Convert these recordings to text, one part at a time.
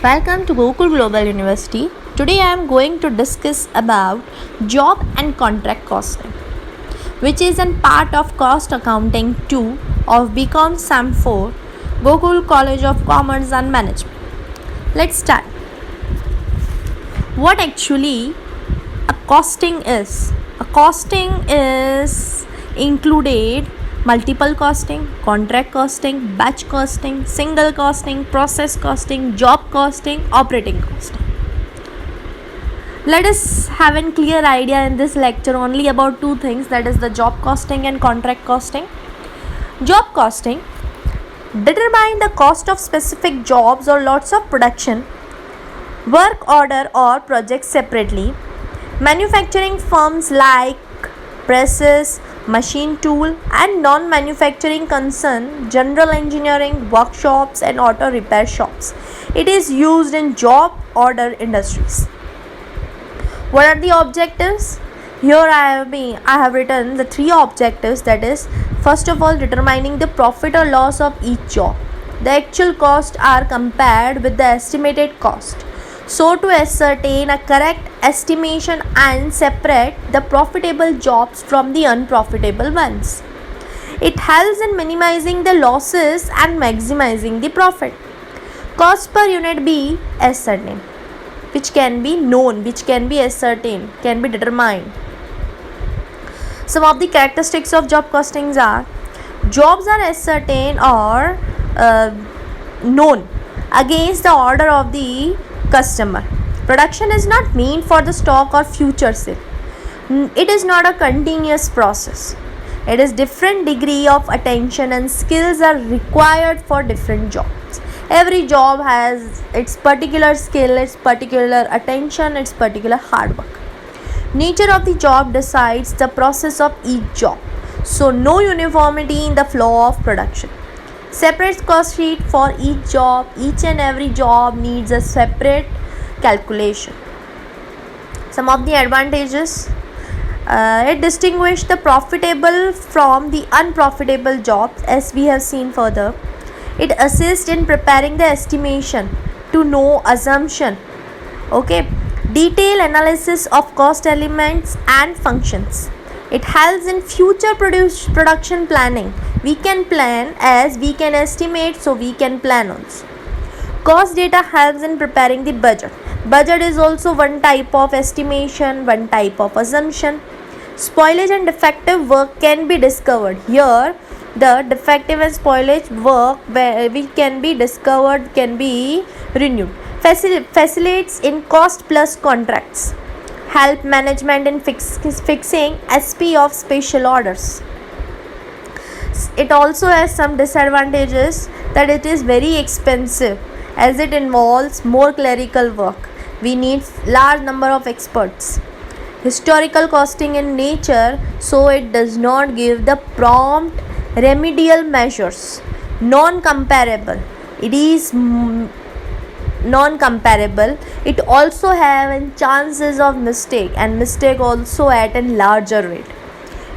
Welcome to Gokul Global University. Today I am going to discuss about job and contract costing, which is a part of cost accounting 2 of BCom SAM 4, Gokul College of Commerce and Management. Let's start. What actually a costing is? A costing is included multiple costing, contract costing, batch costing, single costing, process costing, job costing, operating costing. Let us have a clear idea in this lecture only about two things, that is the job costing and contract costing. Job costing determine the cost of specific jobs or lots of production, work order or projects separately. Manufacturing firms like presses, machine tool and non-manufacturing concern, general engineering, workshops and auto repair shops. It is used in job order industries. What are the objectives? Here I have written the three objectives, that is, first of all, determining the profit or loss of each job. The actual costs are compared with the estimated cost, so to ascertain a correct estimation and separate the profitable jobs from the unprofitable ones. It helps in minimizing the losses and maximizing the profit. Cost per unit be ascertained, which can be known, which can be ascertained, can be determined. Some of the characteristics of job costings are: jobs are ascertained or known against the order of the customer. Production is not meant for the stock or future sale. It is not a continuous process. It is different degree of attention and skills are required for different jobs. Every job has its particular skill, its particular attention, its particular hard work. Nature of the job decides the process of each job, so no uniformity in the flow of production. Separate cost sheet for each job. Each and every job needs a separate calculation. Some of the advantages: it distinguishes the profitable from the unprofitable jobs, as we have seen further. It assists in preparing the estimation to know assumption. Detailed analysis of cost elements and functions. It helps in future production planning. We can plan as we can estimate, so we can plan also. Cost data helps in preparing the budget. Budget is also one type of estimation, one type of assumption. Spoilage and defective work can be discovered. Here, the defective and spoilage work which can be discovered can be renewed. Facilitates in cost plus contracts. Help management in fixing SP of special orders. It also has some disadvantages, that it is very expensive as it involves more clerical work. We need large number of experts. Historical costing in nature, so it does not give the prompt remedial measures. Non-comparable. It is non-comparable. It also have chances of mistake, and mistake also at a larger rate.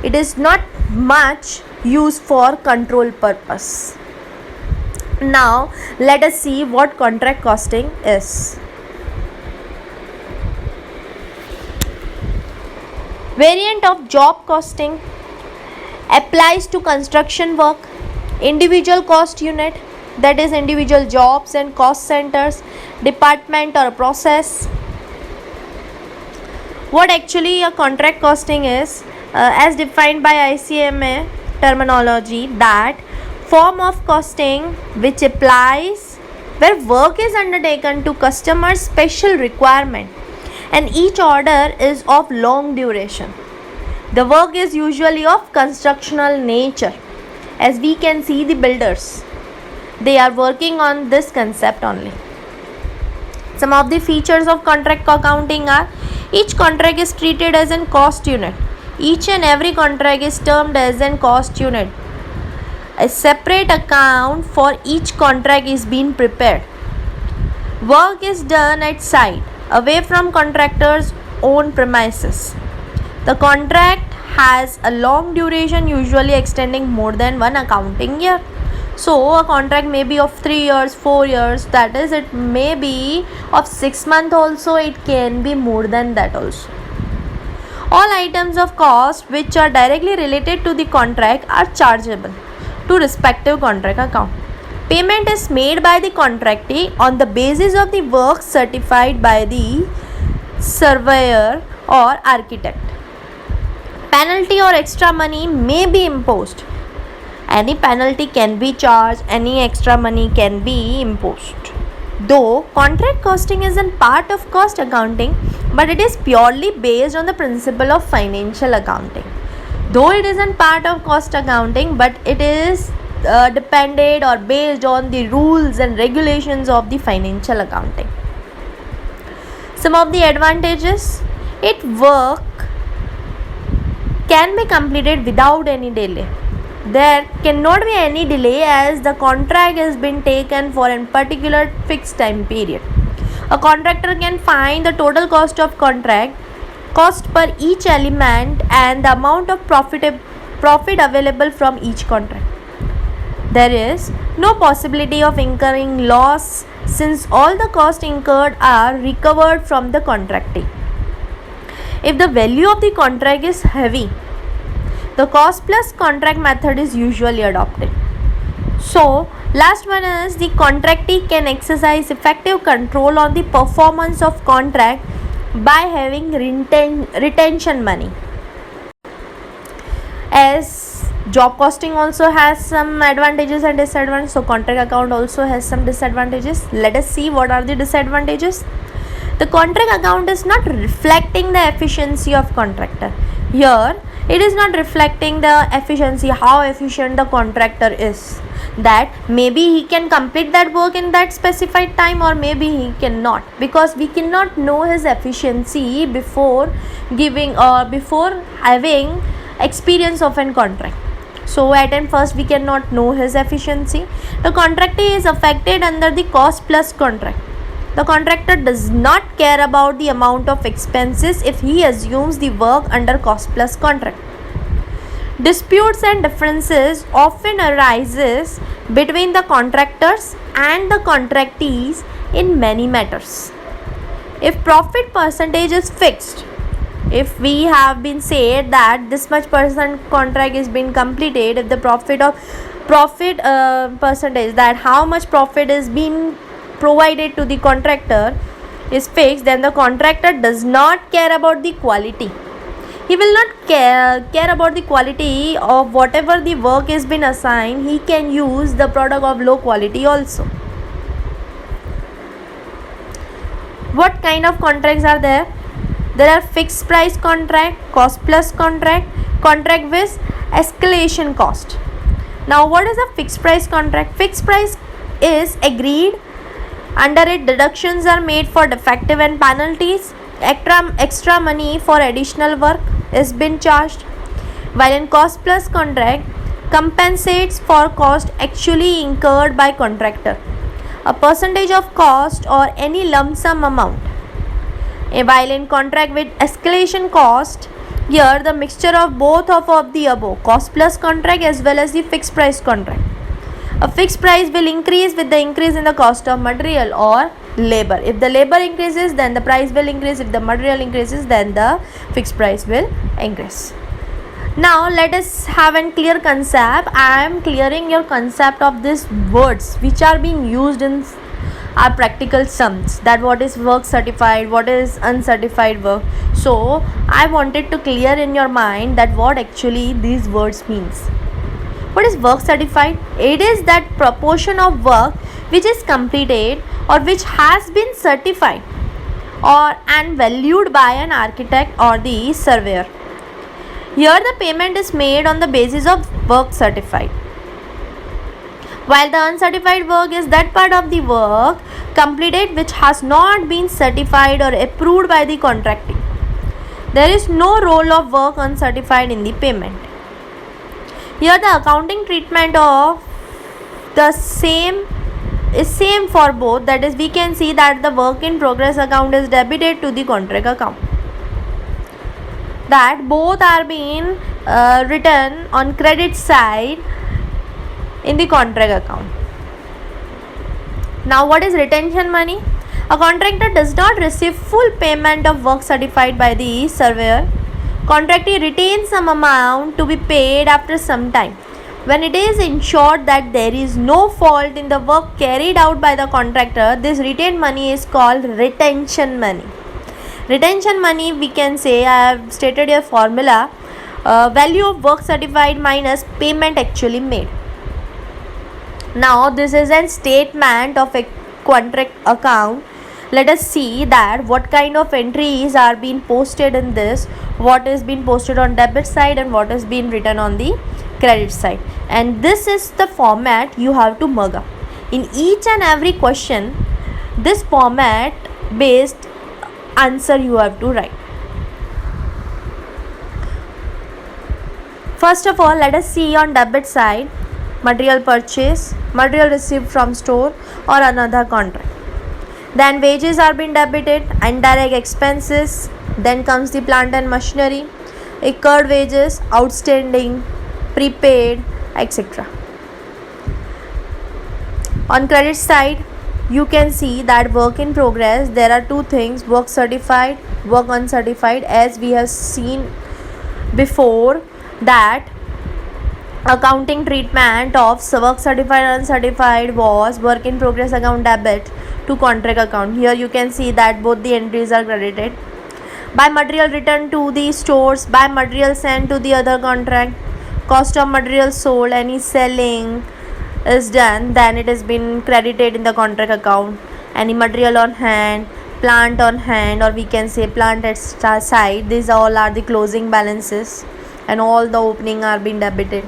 It is not much used for control purpose. Now let us see what contract costing is. Variant of job costing applies to construction work, individual cost unit, that is individual jobs and cost centers, department or process. What actually a contract costing is, as defined by ICMA terminology, that form of costing which applies where work is undertaken to customer's special requirement and each order is of long duration. The work is usually of constructional nature. As we can see, the builders, they are working on this concept only. Some of the features of contract accounting are: each contract is treated as a cost unit. Each and every contract is termed as a cost unit. A separate account for each contract is being prepared. Work is done at site, away from contractor's own premises. The contract has a long duration, usually extending more than one accounting year. So a contract may be of 3 years, 4 years, that is, it may be of 6 months also, it can be more than that also. All items of cost which are directly related to the contract are chargeable to respective contract account. Payment is made by the contractee on the basis of the work certified by the surveyor or architect. Penalty or extra money may be imposed. Any penalty can be charged, any extra money can be imposed. Though contract costing is a part of cost accounting, but it is purely based on the principle of financial accounting. Though it isn't part of cost accounting, but it is depended or based on the rules and regulations of the financial accounting. Some of the advantages: it work can be completed without any delay. There cannot be any delay as the contract has been taken for a particular fixed time period. A contractor can find the total cost of contract, cost per each element, and the amount of profit available from each contract. There is no possibility of incurring loss since all the costs incurred are recovered from the contractee. If the value of the contract is heavy, the cost plus contract method is usually adopted. So, last one is the contractee can exercise effective control on the performance of contract by having retention money. As job costing also has some advantages and disadvantages, so contract account also has some disadvantages. Let us see what are the disadvantages. The contract account is not reflecting the efficiency of contractor. Here, it is not reflecting the efficiency, how efficient the contractor is. That maybe he can complete that work in that specified time, or maybe he cannot, because we cannot know his efficiency before giving or before having experience of an contract. So at first we cannot know his efficiency. The contractor is affected under the cost plus contract. The contractor does not care about the amount of expenses if he assumes the work under cost plus contract. Disputes and differences often arises between the contractors and the contractees in many matters. If profit percentage is fixed, if we have been said that this much percent contract is been completed, if the profit percentage, that how much profit is being provided to the contractor is fixed, then the contractor does not care about the quality. He will not care about the quality of whatever the work is been assigned. He can use the product of low quality also. What kind of contracts are there? There are fixed price contract, cost plus contract, contract with escalation cost. Now what is a fixed price contract? Fixed price is agreed. Under it, deductions are made for defective and penalties. Extra money for additional work is been charged. While in cost plus contract, compensates for cost actually incurred by contractor, a percentage of cost or any lump sum amount. While in contract with escalation cost, here the mixture of both of the above, cost plus contract as well as the fixed price contract. A fixed price will increase with the increase in the cost of material or labor. If the labor increases, then the price will increase. If the material increases, then the fixed price will increase. Now let us have a clear concept. I am clearing your concept of these words which are being used in our practical sums, that what is work certified, what is uncertified work. So I wanted to clear in your mind that what actually these words means. What is work certified? It is that proportion of work which is completed or which has been certified or and valued by an architect or the surveyor. Here the payment is made on the basis of work certified, while the uncertified work is that part of the work completed which has not been certified or approved by the contractor. There is no role of work uncertified in the payment. Here the accounting treatment of the same is same for both, that is, we can see that the work in progress account is debited to the contract account, that both are being written on credit side in the contract account. Now, what is retention money? A contractor does not receive full payment of work certified by the surveyor. Contractor retains some amount to be paid after some time. When it is ensured that there is no fault in the work carried out by the contractor, this retained money is called retention money. Retention money, we can say, I have stated a formula, value of work certified minus payment actually made. Now, this is a statement of a contract account. Let us see that what kind of entries are being posted in this, what is being posted on debit side and what is being written on the credit side. And this is the format you have to mug up. In each and every question, this format based answer you have to write. First of all, let us see on debit side, material purchase, material received from store or another contract. Then wages are being debited, indirect expenses, then comes the plant and machinery, incurred wages, outstanding, prepaid, etc. On credit side, you can see that work in progress, there are two things, work certified, work uncertified. As we have seen before that accounting treatment of work certified and uncertified was work in progress account debit to contract account. Here you can see that both the entries are credited. By material returned to the stores, by material sent to the other contract, cost of material sold, any selling is done, then it has been credited in the contract account. Any material on hand, plant on hand, or we can say plant at side, these all are the closing balances and all the opening are being debited.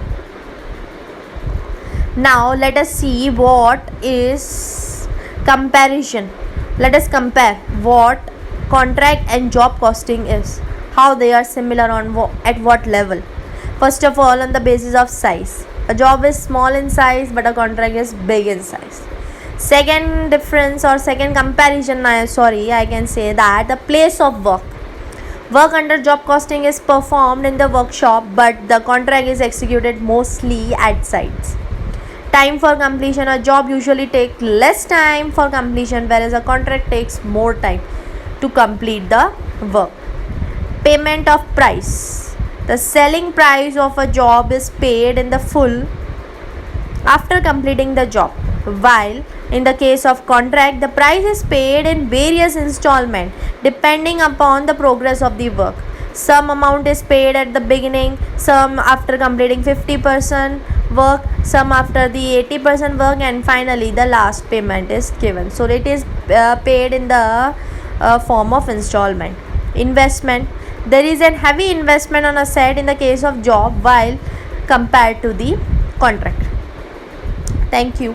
Now let us see what is comparison. Let us compare what contract and job costing is, how they are similar on at what level. First of all, on the basis of size, a job is small in size but a contract is big in size. Second difference or second comparison, I can say that the place of work under job costing is performed in the workshop but the contract is executed mostly at sites. Time for completion, a job usually takes less time for completion whereas a contract takes more time to complete the work. Payment of price, the selling price of a job is paid in the full after completing the job, while in the case of contract the price is paid in various installments depending upon the progress of the work. Some amount is paid at the beginning, some after completing 50% work, some after the 80% work, and finally the last payment is given. So it is paid in the form of installment. Investment, there is a heavy investment on asset in the case of job while compared to the contract. Thank you.